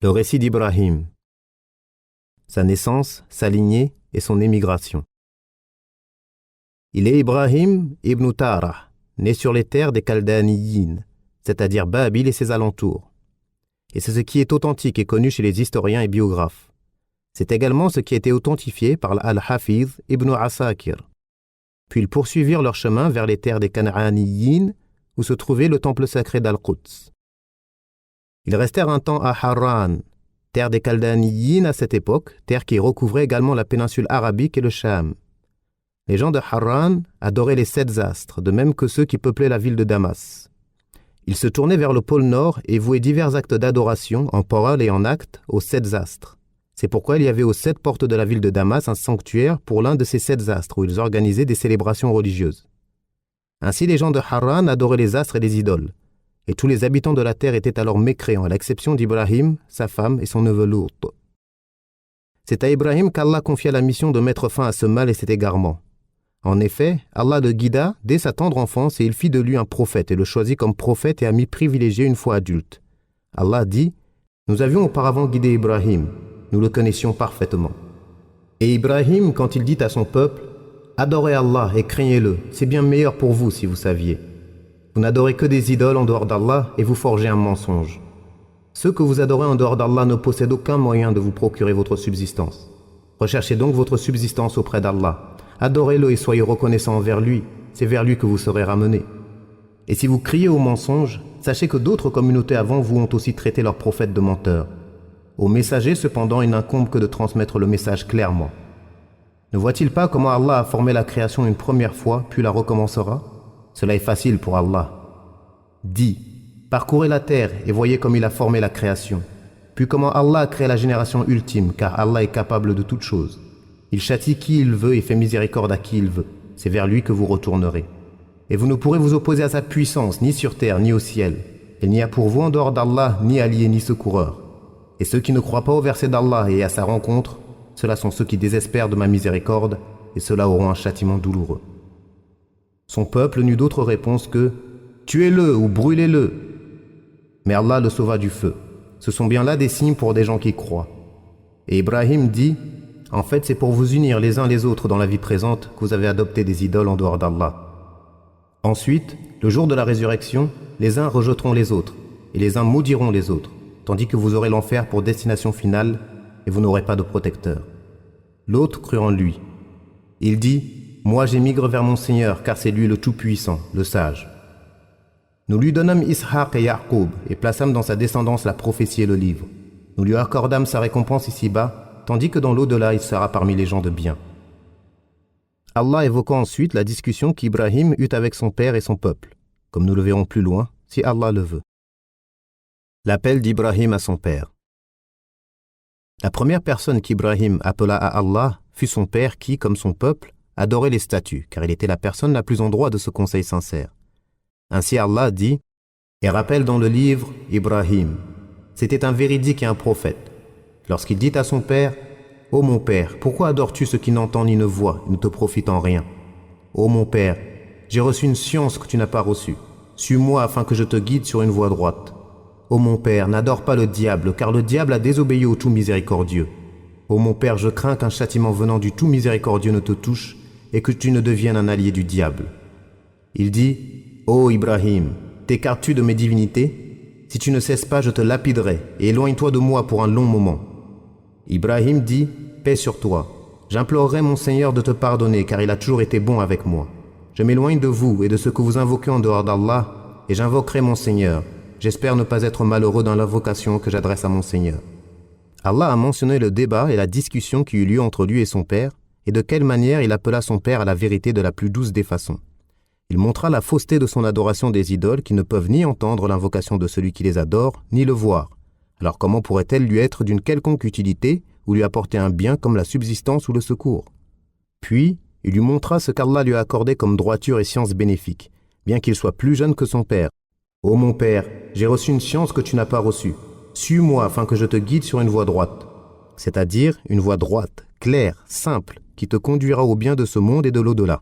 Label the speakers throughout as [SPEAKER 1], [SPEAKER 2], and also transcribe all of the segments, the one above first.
[SPEAKER 1] Le récit d'Ibrahim, sa naissance, sa lignée et son émigration. Il est Ibrahim ibn Tarah, né sur les terres des Chaldéaniyin, c'est-à-dire Babyl et ses alentours. Et c'est ce qui est authentique et connu chez les historiens et biographes. C'est également ce qui a été authentifié par Al-Hafiz ibn Asakir. Puis ils poursuivirent leur chemin vers les terres des Canaaniyin, où se trouvait le temple sacré d'Al-Quds. Ils restèrent un temps à Harran, terre des Chaldéaniyin à cette époque, terre qui recouvrait également la péninsule arabique et le Cham. Les gens de Harran adoraient les 7 astres, de même que ceux qui peuplaient la ville de Damas. Ils se tournaient vers le pôle nord et vouaient divers actes d'adoration, en parole et en acte, aux 7 astres. C'est pourquoi il y avait aux 7 portes de la ville de Damas un sanctuaire pour l'un de ces 7 astres, où ils organisaient des célébrations religieuses. Ainsi, les gens de Harran adoraient les astres et les idoles. Et tous les habitants de la terre étaient alors mécréants, à l'exception d'Ibrahim, sa femme et son neveu Lut. C'est à Ibrahim qu'Allah confia la mission de mettre fin à ce mal et cet égarement. En effet, Allah le guida dès sa tendre enfance et il fit de lui un prophète et le choisit comme prophète et ami privilégié une fois adulte. Allah dit « Nous avions auparavant guidé Ibrahim, nous le connaissions parfaitement. » Et Ibrahim, quand il dit à son peuple « Adorez Allah et craignez-le, c'est bien meilleur pour vous si vous saviez. » Vous n'adorez que des idoles en dehors d'Allah et vous forgez un mensonge. Ceux que vous adorez en dehors d'Allah ne possèdent aucun moyen de vous procurer votre subsistance. Recherchez donc votre subsistance auprès d'Allah. Adorez-le et soyez reconnaissants envers lui. C'est vers lui que vous serez ramenés. Et si vous criez au mensonge, sachez que d'autres communautés avant vous ont aussi traité leurs prophètes de menteurs. Aux messagers, cependant, il n'incombe que de transmettre le message clairement. Ne voit-il pas comment Allah a formé la création une première fois, puis la recommencera ? Cela est facile pour Allah. Dis, parcourez la terre et voyez comme il a formé la création. Puis comment Allah a créé la génération ultime, car Allah est capable de toutes choses. Il châtie qui il veut et fait miséricorde à qui il veut. C'est vers lui que vous retournerez. Et vous ne pourrez vous opposer à sa puissance, ni sur terre, ni au ciel. Il n'y a pour vous en dehors d'Allah, ni allié, ni secoureur. Et ceux qui ne croient pas au verset d'Allah et à sa rencontre, ceux-là sont ceux qui désespèrent de ma miséricorde, et ceux-là auront un châtiment douloureux. Son peuple n'eut d'autre réponse que « Tuez-le ou brûlez-le » Mais Allah le sauva du feu. Ce sont bien là des signes pour des gens qui croient. Et Ibrahim dit « En fait, c'est pour vous unir les uns les autres dans la vie présente que vous avez adopté des idoles en dehors d'Allah. Ensuite, le jour de la résurrection, les uns rejetteront les autres, et les uns maudiront les autres, tandis que vous aurez l'enfer pour destination finale, et vous n'aurez pas de protecteur. » L'autre crut en lui. Il dit « Moi j'émigre vers mon Seigneur, car c'est lui le Tout-Puissant, le Sage. » Nous lui donnâmes Ishaq et Ya'qub, et plaçâmes dans sa descendance la prophétie et le livre. Nous lui accordâmes sa récompense ici-bas, tandis que dans l'au-delà il sera parmi les gens de bien. Allah évoqua ensuite la discussion qu'Ibrahim eut avec son père et son peuple, comme nous le verrons plus loin, si Allah le veut. L'appel d'Ibrahim à son père. La première personne qu'Ibrahim appela à Allah fut son père qui, comme son peuple, adorait les statues, car il était la personne la plus en droit de ce conseil sincère. Ainsi Allah dit, et rappelle dans le livre Ibrahim, c'était un véridique et un prophète. Lorsqu'il dit à son père, ô mon père, pourquoi adores-tu ce qui n'entend ni ne voit et ne te profite en rien? Ô mon père, j'ai reçu une science que tu n'as pas reçue. Suis-moi afin que je te guide sur une voie droite. Ô mon père, n'adore pas le diable, car le diable a désobéi au tout miséricordieux. Ô mon père, je crains qu'un châtiment venant du tout miséricordieux ne te touche et que tu ne deviennes un allié du diable. Il dit, ô Ibrahim, t'écartes-tu de mes divinités? Si tu ne cesses pas, je te lapiderai et éloigne-toi de moi pour un long moment. Ibrahim dit, paix sur toi. J'implorerai mon Seigneur de te pardonner, car il a toujours été bon avec moi. Je m'éloigne de vous et de ce que vous invoquez en dehors d'Allah, et j'invoquerai mon Seigneur. J'espère ne pas être malheureux dans l'invocation que j'adresse à mon Seigneur. Allah a mentionné le débat et la discussion qui eut lieu entre lui et son père, et de quelle manière il appela son père à la vérité de la plus douce des façons. Il montra la fausseté de son adoration des idoles qui ne peuvent ni entendre l'invocation de celui qui les adore, ni le voir. Alors comment pourrait-elle lui être d'une quelconque utilité ou lui apporter un bien comme la subsistance ou le secours? Puis, il lui montra ce qu'Allah lui a accordé comme droiture et science bénéfique, bien qu'il soit plus jeune que son père. « Ô mon père, j'ai reçu une science que tu n'as pas reçue. Suis-moi afin que je te guide sur une voie droite. » C'est-à-dire une voie droite, claire, simple, qui te conduira au bien de ce monde et de l'au-delà.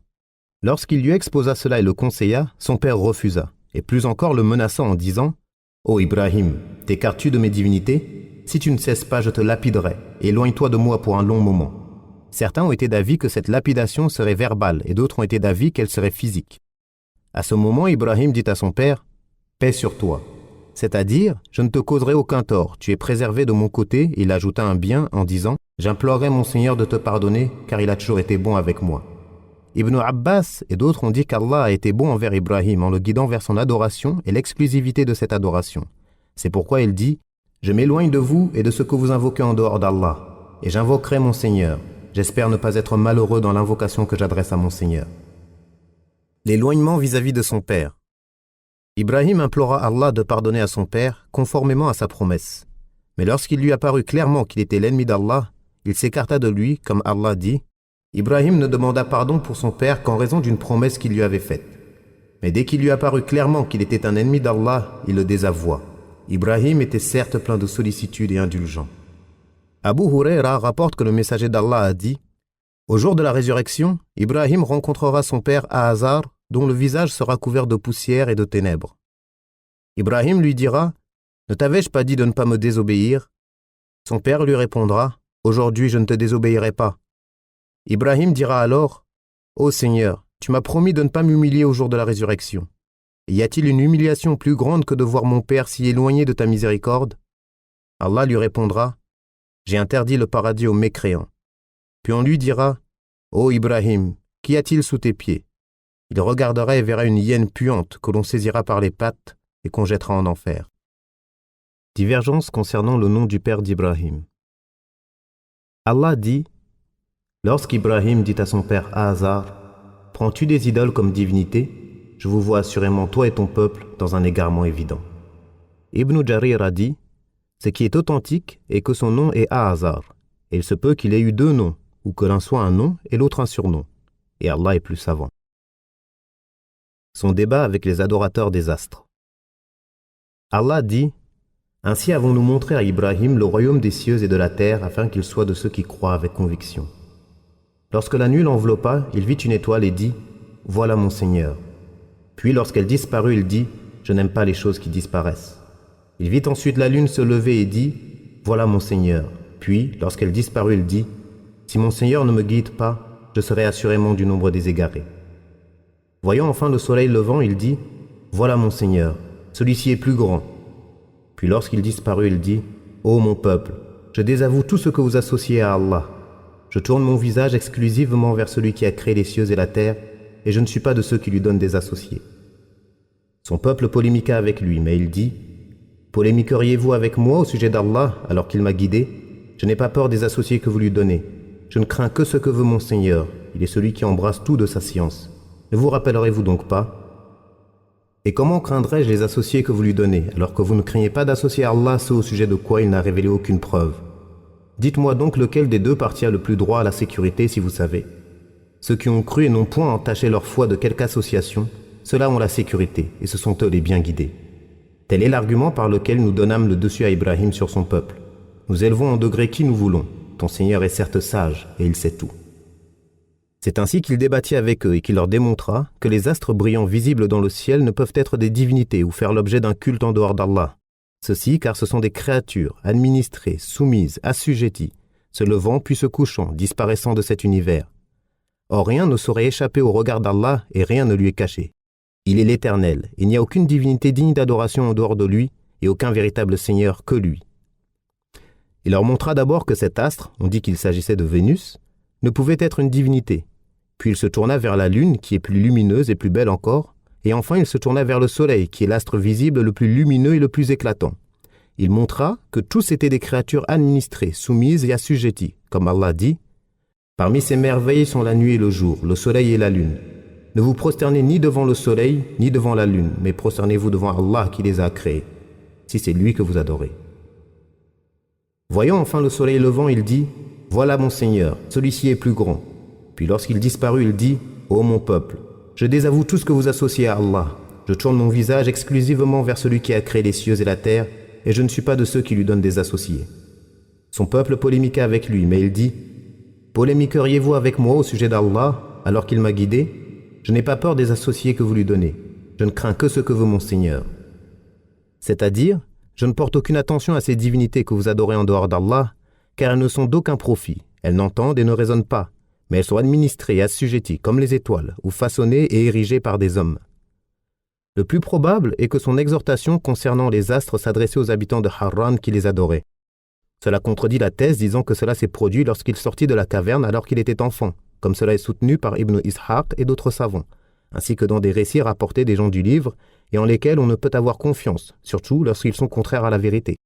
[SPEAKER 1] Lorsqu'il lui exposa cela et le conseilla, son père refusa, et plus encore le menaçant en disant « Ô Ibrahim, t'écartes-tu de mes divinités? si tu ne cesses pas, je te lapiderai, et éloigne-toi de moi pour un long moment. Certains ont été d'avis que cette lapidation serait verbale, et d'autres ont été d'avis qu'elle serait physique. À ce moment, Ibrahim dit à son père, « Paix sur toi », c'est-à-dire, je ne te causerai aucun tort, tu es préservé de mon côté, et il ajouta un bien en disant, « J'implorerai mon Seigneur de te pardonner, car il a toujours été bon avec moi. » Ibn Abbas et d'autres ont dit qu'Allah a été bon envers Ibrahim en le guidant vers son adoration et l'exclusivité de cette adoration. C'est pourquoi il dit « Je m'éloigne de vous et de ce que vous invoquez en dehors d'Allah, et j'invoquerai mon Seigneur. J'espère ne pas être malheureux dans l'invocation que j'adresse à mon Seigneur. » L'éloignement vis-à-vis de son père. Ibrahim implora Allah de pardonner à son père conformément à sa promesse. Mais lorsqu'il lui apparut clairement qu'il était l'ennemi d'Allah, il s'écarta de lui, comme Allah dit. Ibrahim ne demanda pardon pour son père qu'en raison d'une promesse qu'il lui avait faite. Mais dès qu'il lui apparut clairement qu'il était un ennemi d'Allah, il le désavoua. Ibrahim était certes plein de sollicitude et indulgent. Abu Huraira rapporte que le messager d'Allah a dit « Au jour de la résurrection, Ibrahim rencontrera son père Ahazar, dont le visage sera couvert de poussière et de ténèbres. Ibrahim lui dira « Ne t'avais-je pas dit de ne pas me désobéir ?» Son père lui répondra « Aujourd'hui je ne te désobéirai pas. » Ibrahim dira alors « Ô Seigneur, tu m'as promis de ne pas m'humilier au jour de la résurrection. Y a-t-il une humiliation plus grande que de voir mon père si éloigné de ta miséricorde ?» Allah lui répondra « J'ai interdit le paradis aux mécréants. » Puis on lui dira « Ô Ibrahim, qu'y a-t-il sous tes pieds ?» Il regardera et verra une hyène puante que l'on saisira par les pattes et qu'on jettera en enfer. Divergence concernant le nom du père d'Ibrahim. Allah dit Lorsqu'Ibrahim dit à son père Ahazar, « Prends-tu des idoles comme divinité ? Je vous vois assurément, toi et ton peuple, dans un égarement évident. » Ibn Jarir a dit, « Ce qui est authentique est que son nom est Ahazar, et il se peut qu'il ait eu deux noms, ou que l'un soit un nom et l'autre un surnom, et Allah est plus savant. » Son débat avec les adorateurs des astres. Allah dit, « Ainsi avons-nous montré à Ibrahim le royaume des cieux et de la terre afin qu'il soit de ceux qui croient avec conviction. » Lorsque la nuit l'enveloppa, il vit une étoile et dit « Voilà mon Seigneur. » Puis lorsqu'elle disparut, il dit « Je n'aime pas les choses qui disparaissent. » Il vit ensuite la lune se lever et dit « Voilà mon Seigneur. » Puis lorsqu'elle disparut, il dit « Si mon Seigneur ne me guide pas, je serai assurément du nombre des égarés. » Voyant enfin le soleil levant, il dit « Voilà mon Seigneur, celui-ci est plus grand. » Puis lorsqu'il disparut, il dit « Ô mon peuple, je désavoue tout ce que vous associez à Allah. Je tourne mon visage exclusivement vers celui qui a créé les cieux et la terre, et je ne suis pas de ceux qui lui donnent des associés. » Son peuple polémiqua avec lui, mais il dit « Polémiqueriez-vous avec moi au sujet d'Allah alors qu'il m'a guidé ? Je n'ai pas peur des associés que vous lui donnez. Je ne crains que ce que veut mon Seigneur. Il est celui qui embrasse tout de sa science. Ne vous rappellerez-vous donc pas ? Et comment craindrais-je les associés que vous lui donnez, alors que vous ne craignez pas d'associer à Allah ce au sujet de quoi il n'a révélé aucune preuve ? Dites-moi donc lequel des deux partit le plus droit à la sécurité si vous savez. Ceux qui ont cru et n'ont point entaché leur foi de quelque association, ceux-là ont la sécurité, et ce sont eux les bien guidés. Tel est l'argument par lequel nous donnâmes le dessus à Ibrahim sur son peuple. Nous élevons en degré qui nous voulons. Ton Seigneur est certes sage, et il sait tout. C'est ainsi qu'il débattit avec eux et qu'il leur démontra que les astres brillants visibles dans le ciel ne peuvent être des divinités ou faire l'objet d'un culte en dehors d'Allah. Ceci car ce sont des créatures administrées, soumises, assujetties, se levant puis se couchant, disparaissant de cet univers. Or rien ne saurait échapper au regard d'Allah et rien ne lui est caché. Il est l'Éternel, il n'y a aucune divinité digne d'adoration en dehors de lui et aucun véritable Seigneur que lui. Il leur montra d'abord que cet astre, on dit qu'il s'agissait de Vénus, ne pouvait être une divinité. Puis il se tourna vers la lune, qui est plus lumineuse et plus belle encore, et enfin il se tourna vers le soleil, qui est l'astre visible le plus lumineux et le plus éclatant. Il montra que tous étaient des créatures administrées, soumises et assujetties, comme Allah dit « Parmi ces merveilles sont la nuit et le jour, le soleil et la lune. Ne vous prosternez ni devant le soleil, ni devant la lune, mais prosternez-vous devant Allah qui les a créés, si c'est lui que vous adorez. » Voyant enfin le soleil levant, il dit « Voilà mon Seigneur, celui-ci est plus grand. » Puis lorsqu'il disparut, il dit « Ô mon peuple, je désavoue tout ce que vous associez à Allah. Je tourne mon visage exclusivement vers celui qui a créé les cieux et la terre, et je ne suis pas de ceux qui lui donnent des associés. » Son peuple polémiqua avec lui, mais il dit « Polémiqueriez-vous avec moi au sujet d'Allah, alors qu'il m'a guidé ? Je n'ai pas peur des associés que vous lui donnez. Je ne crains que ce que veut mon Seigneur. » C'est-à-dire, Je ne porte aucune attention à ces divinités que vous adorez en dehors d'Allah, car elles ne sont d'aucun profit. Elles n'entendent et ne raisonnent pas, mais elles sont administrées et assujetties comme les étoiles, ou façonnées et érigées par des hommes. Le plus probable est que son exhortation concernant les astres s'adressait aux habitants de Harran qui les adoraient. Cela contredit la thèse disant que cela s'est produit lorsqu'il sortit de la caverne alors qu'il était enfant, comme cela est soutenu par Ibn Ishaq et d'autres savants, ainsi que dans des récits rapportés des gens du livre et en lesquels on ne peut avoir confiance, surtout lorsqu'ils sont contraires à la vérité.